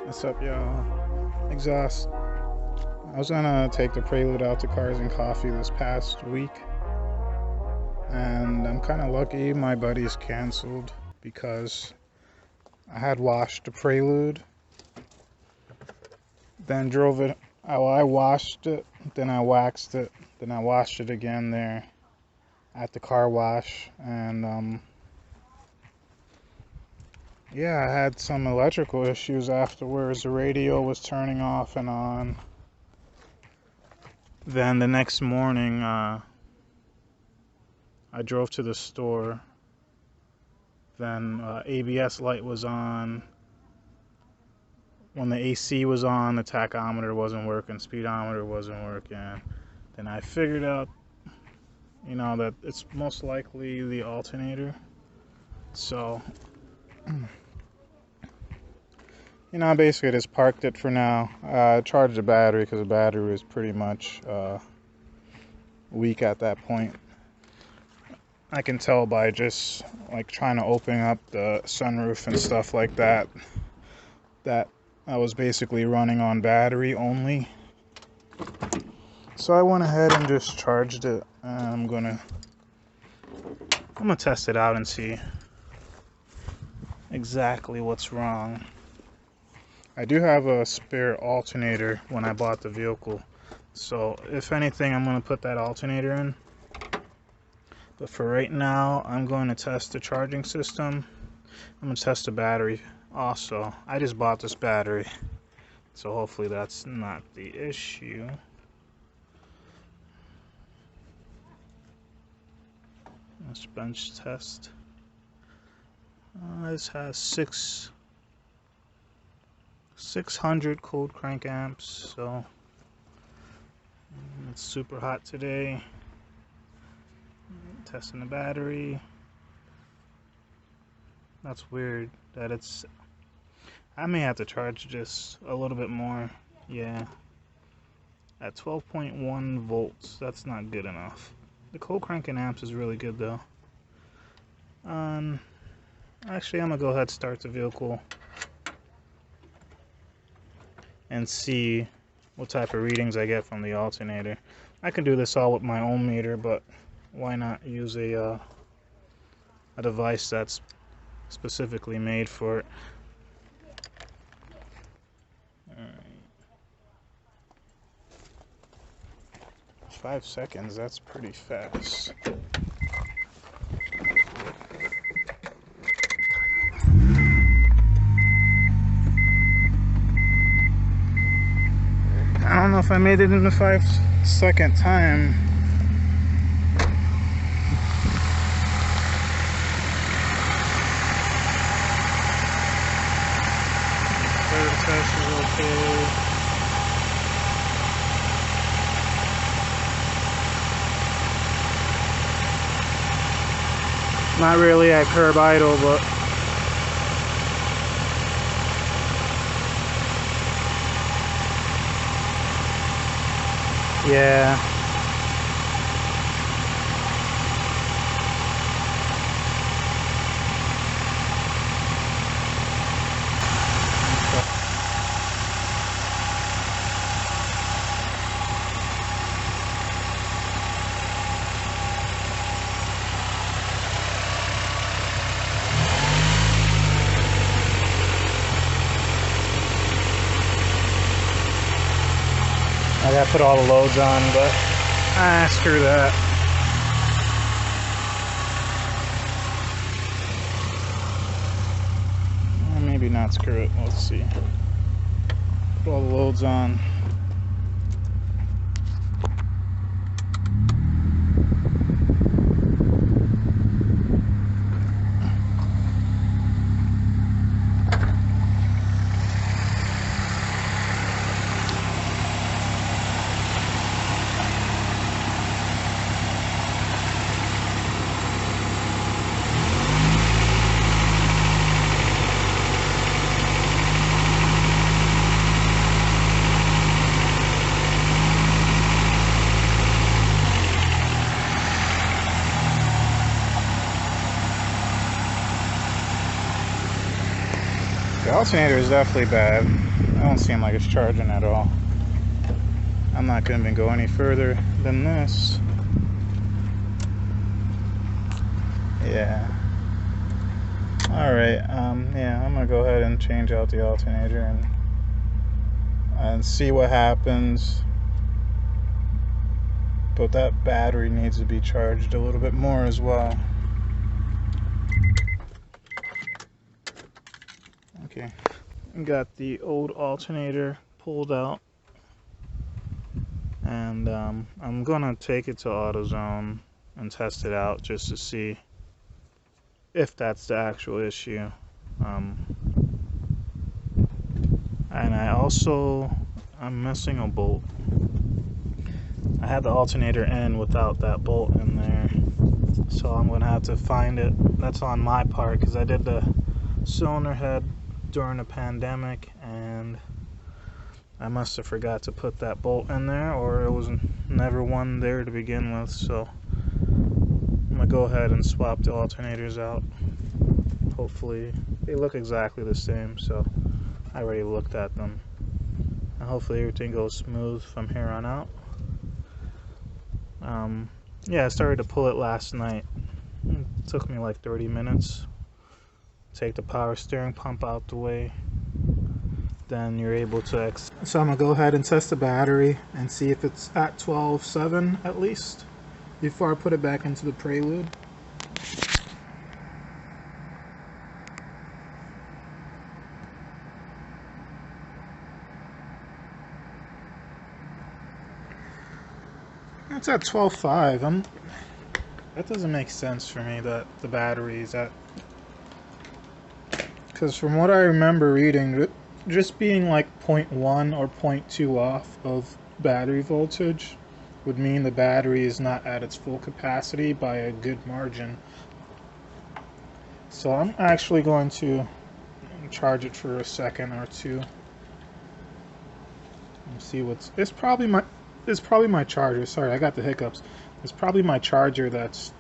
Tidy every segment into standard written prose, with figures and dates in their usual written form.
What's up, y'all? Exhaust. I was gonna take the Prelude out to Cars and Coffee this past week, and I'm kind of lucky my buddies canceled because I had washed the Prelude, then drove it. I washed it, then I waxed it, then I washed it again there at the car wash, and yeah, I had some electrical issues afterwards. The radio was turning off and on. Then the next morning, I drove to the store. Then ABS light was on. When the AC was on, the tachometer wasn't working, speedometer wasn't working. Then I figured out, that it's most likely the alternator. So, I basically just parked it for now. Charged the battery because the battery was pretty much weak at that point. I can tell by just like trying to open up the sunroof and stuff like that, that I was basically running on battery only. So I went ahead and just charged it. I'm gonna test it out and see exactly what's wrong. I do have a spare alternator when I bought the vehicle, so if anything, I'm gonna put that alternator in. But for right now, I'm going to test the charging system. I'm going to test the battery also. I just bought this battery, so hopefully that's not the issue. Let's bench test. This has 600 cold crank amps, so it's super hot today. Testing the battery. That's weird that it's... I may have to charge this a little bit more. Yeah. At 12.1 volts, that's not good enough. The cold cranking amps is really good though. Actually, I'm gonna go ahead and start the vehicle and see what type of readings I get from the alternator. I can do this all with my own meter, but why not use a device that's specifically made for it? Alright. 5 seconds, that's pretty fast. I don't know if I made it in the 5-second time. Third test is okay. Not really at curb idle, but yeah. I gotta put all the loads on, but screw that. Maybe not screw it. Let's see. Put all the loads on. alternator is definitely bad. I don't seem like it's charging at all. I'm not going to go any further than this. Yeah. Alright, yeah, I'm going to go ahead and change out the alternator and see what happens. But that battery needs to be charged a little bit more as well. Okay. Got the old alternator pulled out. And I'm gonna take it to AutoZone and test it out just to see if that's the actual issue. And I'm missing a bolt. I had the alternator in without that bolt in there, so I'm gonna have to find it. That's on my part because I did the cylinder head during the pandemic, and I must have forgot to put that bolt in there, or it was never one there to begin with. So I'm gonna go ahead and swap the alternators out. Hopefully they look exactly the same, so I already looked at them, and hopefully everything goes smooth from here on out. Yeah, I started to pull it last night. It took me like 30 minutes. Take the power steering pump out the way, then you're able to so I'm gonna go ahead and test the battery and see if it's at 12.7 at least before I put it back into the Prelude. It's at 12.5. That doesn't make sense for me that the battery is at, because from what I remember reading, just being like 0.1 or 0.2 off of battery voltage would mean the battery is not at its full capacity by a good margin. So I'm actually going to charge it for a second or two and see what's. It's probably my charger. Sorry, I got the hiccups. It's probably my charger that's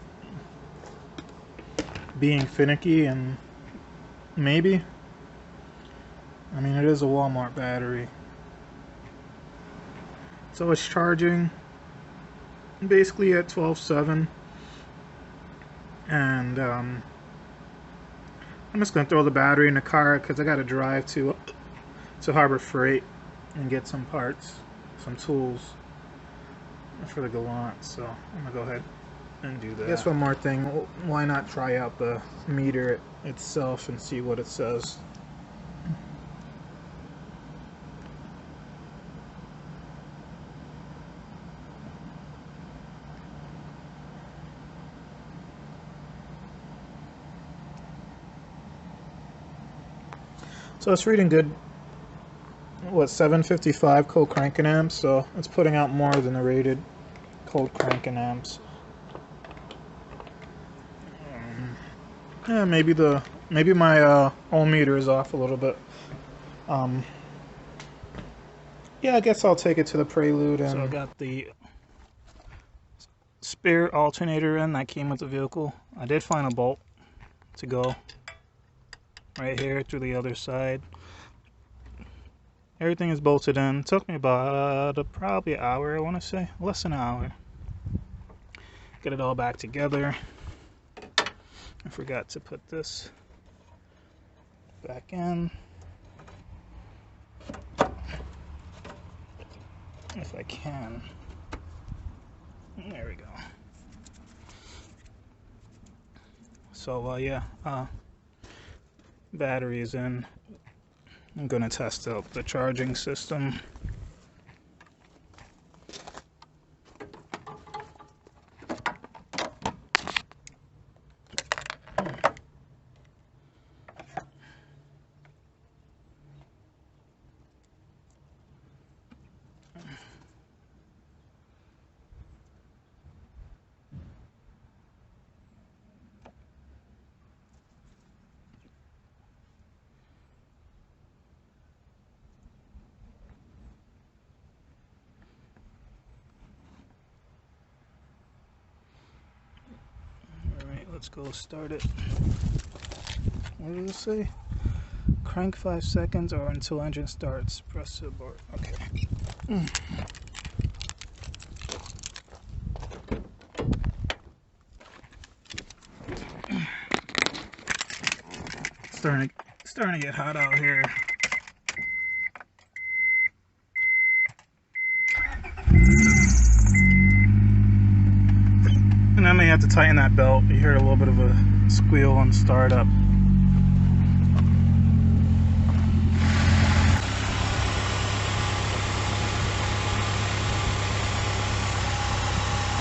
being finicky, and maybe. I mean, it is a Walmart battery. So it's charging basically at 12.7, and I'm just gonna throw the battery in the car because I got to drive to Harbor Freight and get some parts, some tools for the Galant. So I'm gonna go ahead and do that. I guess one more thing, why not try out the meter itself and see what it says. So it's reading good. What, 755 cold cranking amps? So it's putting out more than the rated cold cranking amps. Yeah, maybe my ohm meter is off a little bit. Yeah, I guess I'll take it to the Prelude. And so I got the spare alternator in that came with the vehicle. I did find a bolt to go right here through the other side. Everything is bolted in. It took me about probably an hour, I want to say, less than an hour. Get it all back together. I forgot to put this back in. If I can. There we go. So yeah, battery is in. I'm gonna test out the charging system. Let's go start it. What does it say? Crank 5 seconds or until engine starts. Press the abort. Okay. Starting to get hot out here. And I may have to tighten that belt. You heard a little bit of a squeal on startup.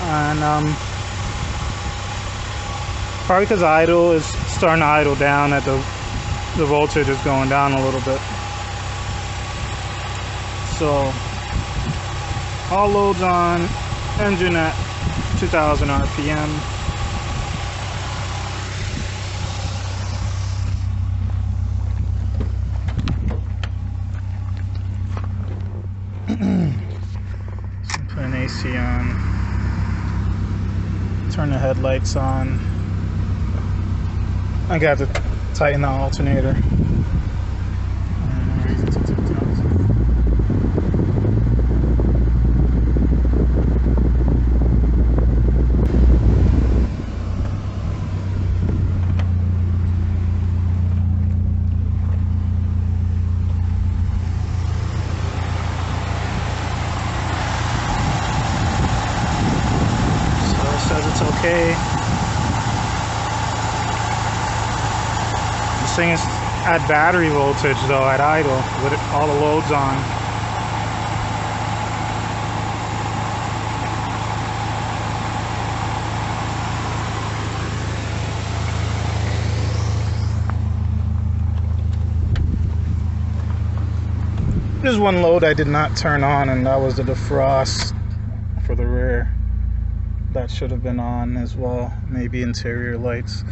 And probably because idle is starting to idle down, that the voltage is going down a little bit. So all loads on, engine at 2000 RPM. So put an AC on, turn the headlights on. I got to tighten the alternator. It's okay. This thing is at battery voltage though, at idle, with all the loads on. There's one load I did not turn on, and that was the defrost for the rear. That should have been on as well. Maybe interior lights.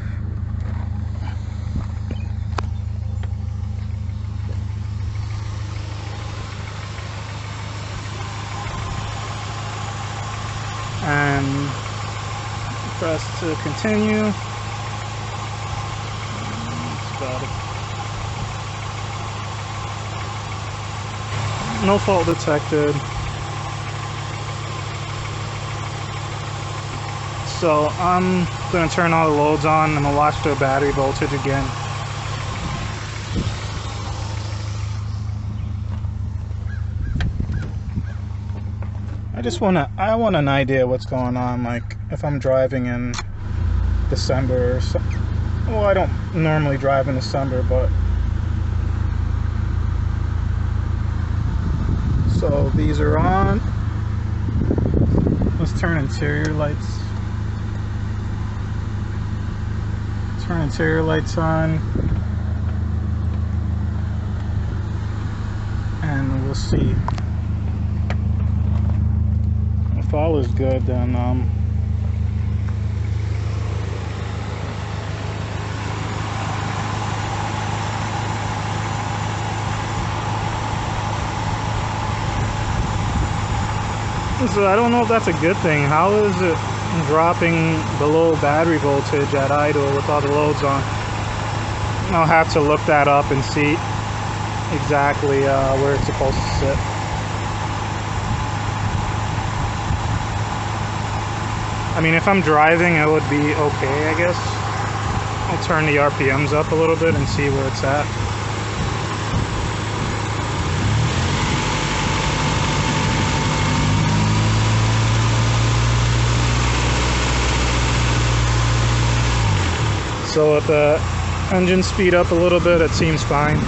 And press to continue. That's about it. No fault detected. So I'm going to turn all the loads on. I'm going to watch the battery voltage again. I want an idea what's going on, like if I'm driving in December or something. Well, I don't normally drive in December, but so these are on. Let's turn interior lights. Turn interior lights on, and we'll see. If all is good, then so I don't know if that's a good thing. How is it dropping below battery voltage at idle with all the loads on? I'll have to look that up and see exactly where it's supposed to sit. I mean, if I'm driving, it would be okay, I guess. I'll turn the RPMs up a little bit and see where it's at. So if the engine speed up a little bit, it seems fine.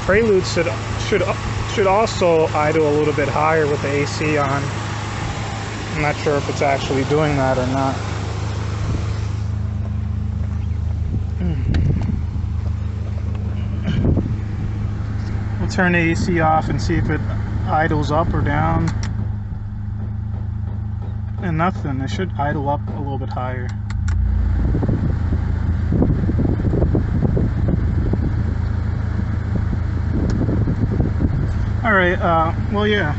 Prelude should also idle a little bit higher with the AC on. I'm not sure if it's actually doing that or not. We'll turn the AC off and see if it idles up or down. And nothing. It should idle up a little bit higher. Alright, well, yeah.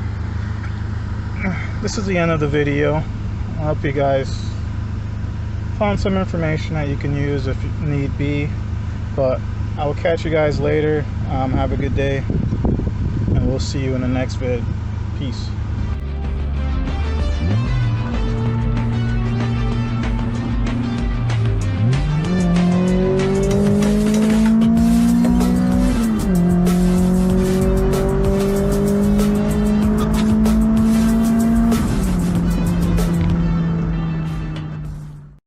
This is the end of the video. I hope you guys found some information that you can use if need be. But I will catch you guys later. Have a good day, and we'll see you in the next vid. Peace.